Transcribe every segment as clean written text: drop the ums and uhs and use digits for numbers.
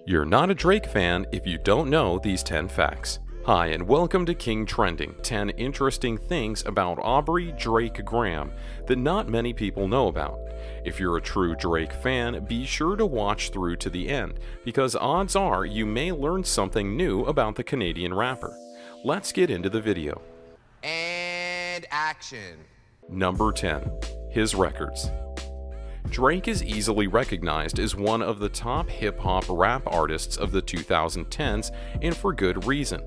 You're not a Drake fan if you don't know these 10 facts. Hi, and welcome to King Trending, 10 interesting things about Aubrey Drake Graham that not many people know about. If you're a true Drake fan, be sure to watch through to the end, because odds are you may learn something new about the Canadian rapper. Let's get into the video. And action. Number 10. His records. Drake is easily recognized as one of the top hip-hop rap artists of the 2010s, and for good reason.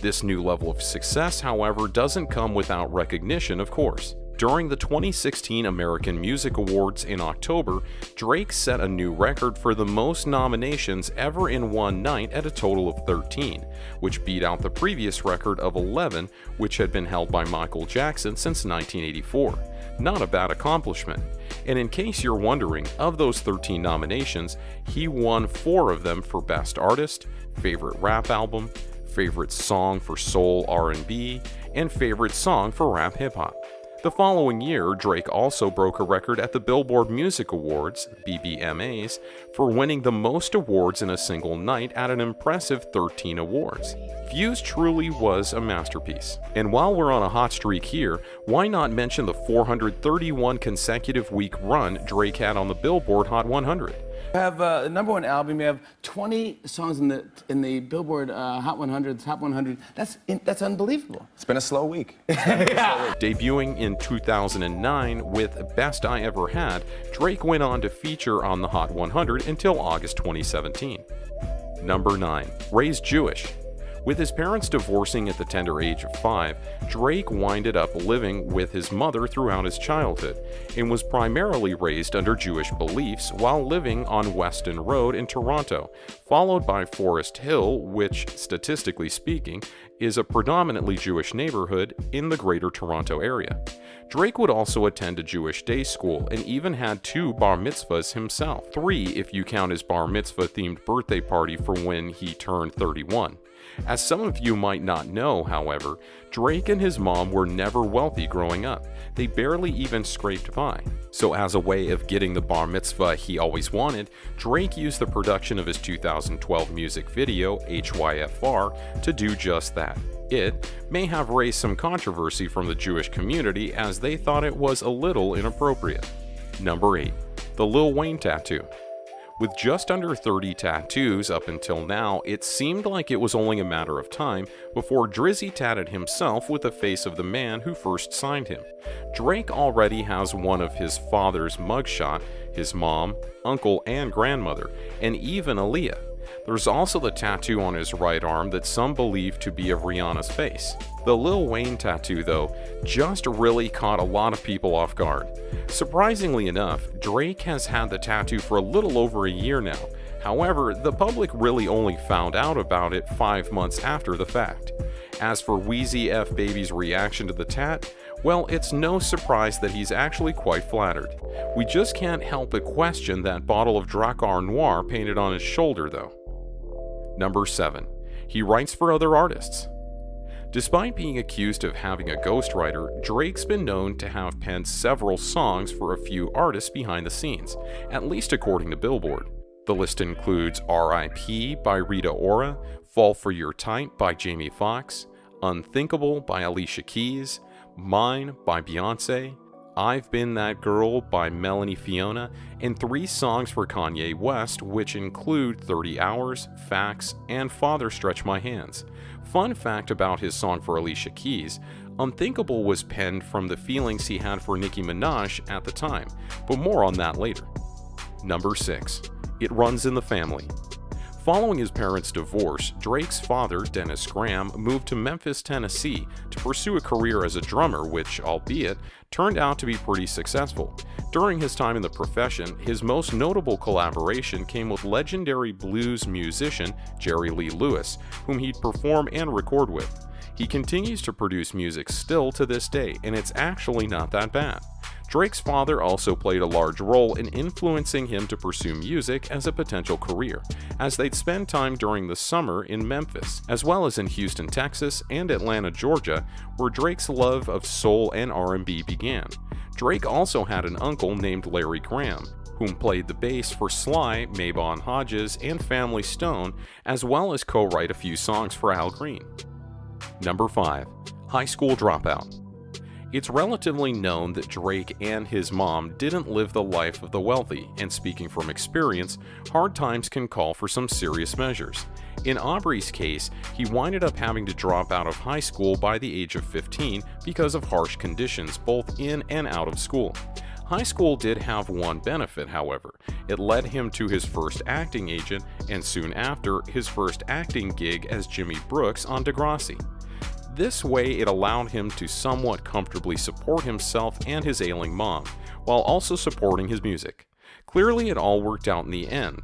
This new level of success, however, doesn't come without recognition, of course. During the 2016 American Music Awards in October, Drake set a new record for the most nominations ever in one night at a total of 13, which beat out the previous record of 11, which had been held by Michael Jackson since 1984. Not a bad accomplishment. And in case you're wondering, of those 13 nominations, he won 4 of them for Best Artist, Favorite Rap Album, Favorite Song for Soul R&B, and Favorite Song for Rap Hip Hop. The following year, Drake also broke a record at the Billboard Music Awards, BBMAs, for winning the most awards in a single night at an impressive 13 awards. Views truly was a masterpiece. And while we're on a hot streak here, why not mention the 431 consecutive week run Drake had on the Billboard Hot 100? You have a number 1 album. You have 20 songs in the Billboard Hot 100, Top 100. That's unbelievable. It's been a slow week. Yeah. Debuting in 2009 with Best I Ever Had, Drake went on to feature on the Hot 100 until August 2017. Number 9. Raised Jewish. With his parents divorcing at the tender age of 5, Drake winded up living with his mother throughout his childhood and was primarily raised under Jewish beliefs while living on Weston Road in Toronto, followed by Forest Hill, which, statistically speaking, is a predominantly Jewish neighborhood in the Greater Toronto area. Drake would also attend a Jewish day school and even had 2 bar mitzvahs himself, 3 if you count his bar mitzvah-themed birthday party for when he turned 31. As some of you might not know, however, Drake and his mom were never wealthy growing up. They barely even scraped by. So as a way of getting the bar mitzvah he always wanted, Drake used the production of his 2012 music video, HYFR, to do just that. It may have raised some controversy from the Jewish community as they thought it was a little inappropriate. Number 8. The Lil Wayne tattoo. With just under 30 tattoos up until now, it seemed like it was only a matter of time before Drizzy tatted himself with the face of the man who first signed him. Drake already has one of his father's mugshot, his mom, uncle, and grandmother, and even Aaliyah. There's also the tattoo on his right arm that some believe to be of Rihanna's face. The Lil Wayne tattoo, though, just really caught a lot of people off guard. Surprisingly enough, Drake has had the tattoo for a little over a year now. However, the public really only found out about it 5 months after the fact. As for Wheezy F Baby's reaction to the tat, well, it's no surprise that he's actually quite flattered. We just can't help but question that bottle of Drakkar Noir painted on his shoulder, though. Number 7. He writes for other artists. Despite being accused of having a ghostwriter, Drake's been known to have penned several songs for a few artists behind the scenes, at least according to Billboard. The list includes R.I.P. by Rita Ora, Fall for Your Type by Jamie Foxx, Unthinkable by Alicia Keys, Mine by Beyonce, I've Been That Girl by Melanie Fiona, and 3 songs for Kanye West, which include 30 Hours, Facts, and Father Stretch My Hands. Fun fact about his song for Alicia Keys, Unthinkable was penned from the feelings he had for Nicki Minaj at the time, but more on that later. Number 6. It runs in the family. Following his parents' divorce, Drake's father, Dennis Graham, moved to Memphis, Tennessee to pursue a career as a drummer which, albeit, turned out to be pretty successful. During his time in the profession, his most notable collaboration came with legendary blues musician Jerry Lee Lewis, whom he'd perform and record with. He continues to produce music still to this day, and it's actually not that bad. Drake's father also played a large role in influencing him to pursue music as a potential career, as they'd spend time during the summer in Memphis, as well as in Houston, Texas, and Atlanta, Georgia, where Drake's love of soul and R&B began. Drake also had an uncle named Larry Graham, whom played the bass for Sly, Mabon Hodges, and Family Stone, as well as co-write a few songs for Al Green. Number 5. High School Dropout. It's relatively known that Drake and his mom didn't live the life of the wealthy, and speaking from experience, hard times can call for some serious measures. In Aubrey's case, he winded up having to drop out of high school by the age of 15 because of harsh conditions both in and out of school. High school did have one benefit, however. It led him to his first acting agent, and soon after, his first acting gig as Jimmy Brooks on Degrassi. This way, it allowed him to somewhat comfortably support himself and his ailing mom, while also supporting his music. Clearly, it all worked out in the end.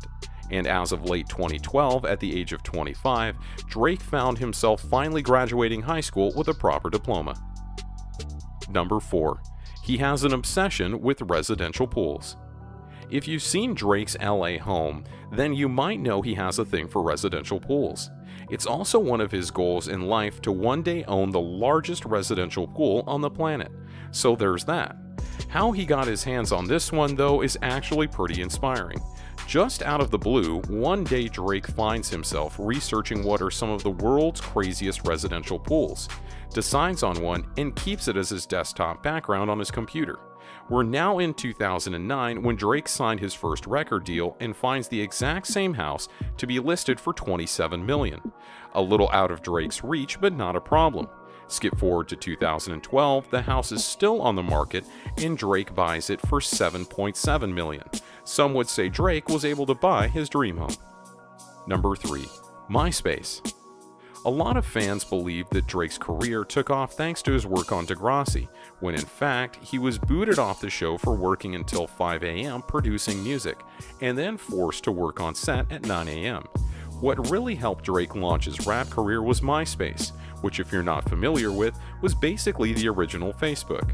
And as of late 2012, at the age of 25, Drake found himself finally graduating high school with a proper diploma. Number 4. He has an obsession with residential pools. If you've seen Drake's LA home, then you might know he has a thing for residential pools. It's also one of his goals in life to one day own the largest residential pool on the planet. So there's that. How he got his hands on this one, though, is actually pretty inspiring. Just out of the blue, one day Drake finds himself researching what are some of the world's craziest residential pools, decides on one, and keeps it as his desktop background on his computer. We're now in 2009 when Drake signed his first record deal and finds the exact same house to be listed for $27 million. A little out of Drake's reach, but not a problem. Skip forward to 2012, the house is still on the market and Drake buys it for $7.7 million. Some would say Drake was able to buy his dream home. Number 3. MySpace. A lot of fans believe that Drake's career took off thanks to his work on Degrassi, when in fact he was booted off the show for working until 5 a.m. producing music, and then forced to work on set at 9 a.m. What really helped Drake launch his rap career was MySpace, which, if you're not familiar with, was basically the original Facebook.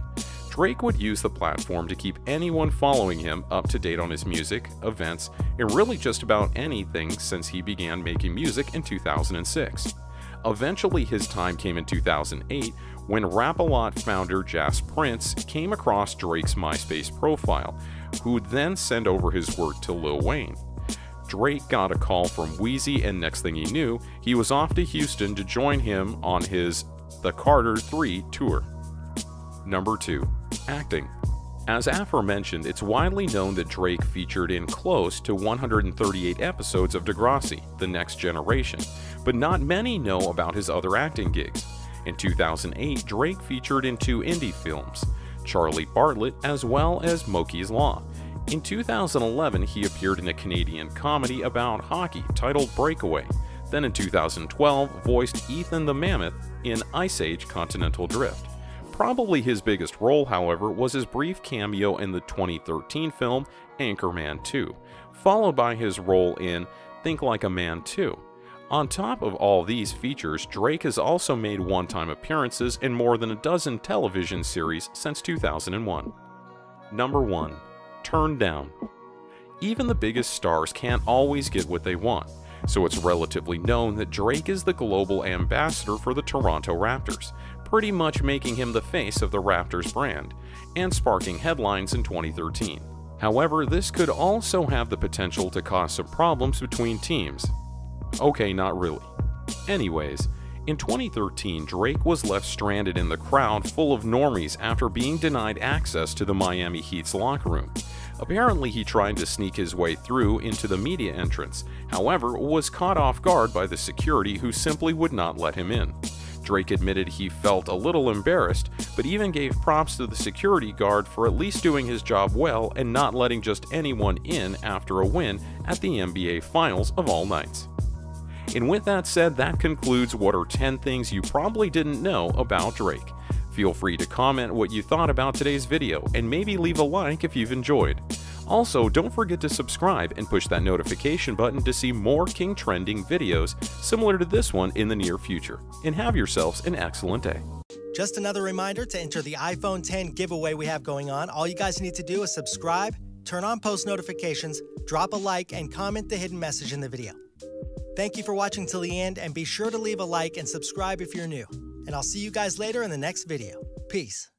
Drake would use the platform to keep anyone following him up to date on his music, events, and really just about anything since he began making music in 2006. Eventually, his time came in 2008 when Rap-A-Lot founder Jas Prince came across Drake's MySpace profile, who would then send over his work to Lil Wayne. Drake got a call from Wheezy, and next thing he knew, he was off to Houston to join him on his The Carter 3 tour. Number 2. Acting. As aforementioned, it's widely known that Drake featured in close to 138 episodes of Degrassi, The Next Generation, but not many know about his other acting gigs. In 2008, Drake featured in 2 indie films, Charlie Bartlett as well as Moki's Law. In 2011, he appeared in a Canadian comedy about hockey titled Breakaway. Then in 2012, voiced Ethan the Mammoth in Ice Age Continental Drift. Probably his biggest role, however, was his brief cameo in the 2013 film Anchorman 2, followed by his role in Think Like a Man 2. On top of all these features, Drake has also made one-time appearances in more than a dozen television series since 2001. Number 1. Turned Down. Even the biggest stars can't always get what they want, so it's relatively known that Drake is the global ambassador for the Toronto Raptors, pretty much making him the face of the Raptors brand, and sparking headlines in 2013. However, this could also have the potential to cause some problems between teams. Okay, not really. Anyways, in 2013, Drake was left stranded in the crowd full of normies after being denied access to the Miami Heat's locker room. Apparently, he tried to sneak his way through into the media entrance, however, was caught off guard by the security who simply would not let him in. Drake admitted he felt a little embarrassed, but even gave props to the security guard for at least doing his job well and not letting just anyone in after a win at the NBA Finals of all nights. And with that said, that concludes what are 10 things you probably didn't know about Drake. Feel free to comment what you thought about today's video, and maybe leave a like if you've enjoyed. Also, don't forget to subscribe and push that notification button to see more King Trending videos similar to this one in the near future. And have yourselves an excellent day. Just another reminder to enter the iPhone 10 giveaway we have going on. All you guys need to do is subscribe, turn on post notifications, drop a like, and comment the hidden message in the video. Thank you for watching till the end, and be sure to leave a like and subscribe if you're new. And I'll see you guys later in the next video. Peace.